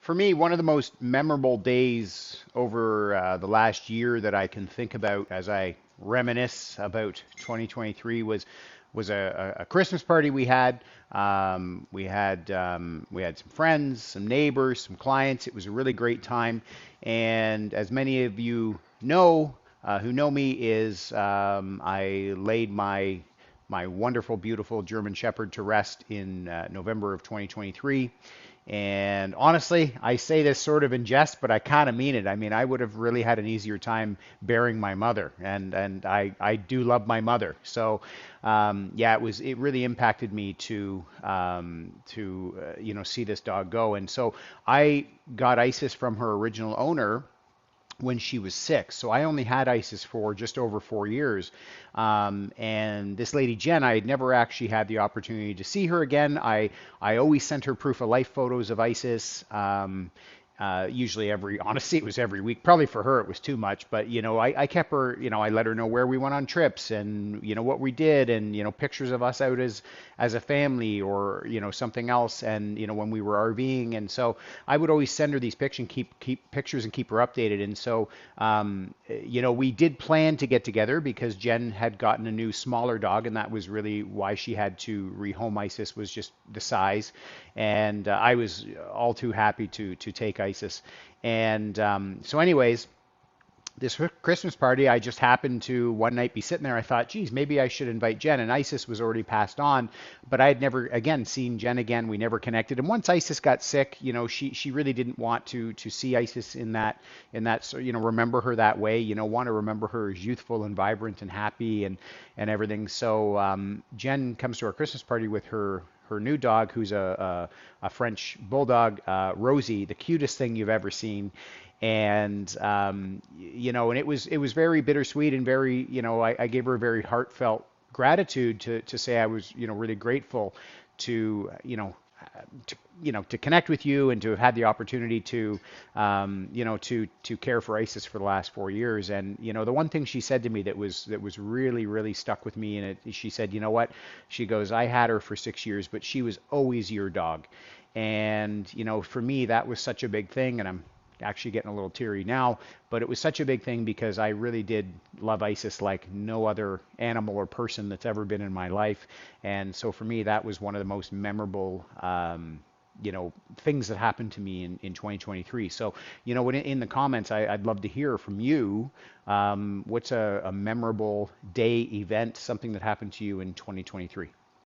For me, one of the most memorable days over the last year that I can think about as I reminisce about 2023 was a Christmas party we had. We had some friends, some neighbors, some clients. It was a really great time, and as many of you know who know me, is I laid my wonderful, beautiful German Shepherd to rest in November of 2023. And honestly, I say this sort of in jest, but I kind of mean it. I mean, I would have really had an easier time bearing my mother, and I do love my mother. So, yeah, it really impacted me to see this dog go. And so I got Isis from her original owner when she was 6. So I only had Isis for just over 4 years. And this lady Jen, I had never actually had the opportunity to see her again. I always sent her proof of life photos of Isis. Usually honestly, it was every week. Probably for her, it was too much. But, I kept her, I let her know where we went on trips and, what we did and, pictures of us out as a family or, something else. And, when we were RVing. And so I would always send her these pictures and keep pictures and keep her updated. And so, we did plan to get together because Jen had gotten a new smaller dog, and that was really why she had to rehome Isis, was just the size. And I was all too happy to take Isis. And so, anyways, this Christmas party, I just happened to one night be sitting there. I thought, geez, maybe I should invite Jen. And Isis was already passed on, but I had never again seen Jen again. We never connected. And once Isis got sick, she really didn't want to see Isis in that so remember her that way. Want to remember her as youthful and vibrant and happy and everything. So Jen comes to our Christmas party with her new dog, who's a French bulldog, Rosie, the cutest thing you've ever seen. And and it was very bittersweet and very, I gave her a very heartfelt gratitude to say I was, really grateful to, to connect with you and to have had the opportunity to, to care for Isis for the last 4 years. And the one thing she said to me that was really really stuck with me, and she said, you know what? She goes, I had her for 6 years, but she was always your dog. And for me, that was such a big thing, and I'm actually getting a little teary now, but it was such a big thing because I really did love Isis like no other animal or person that's ever been in my life. And so for me, that was one of the most memorable, things that happened to me in 2023. So, in the comments, I'd love to hear from you. What's a memorable day, event, something that happened to you in 2023?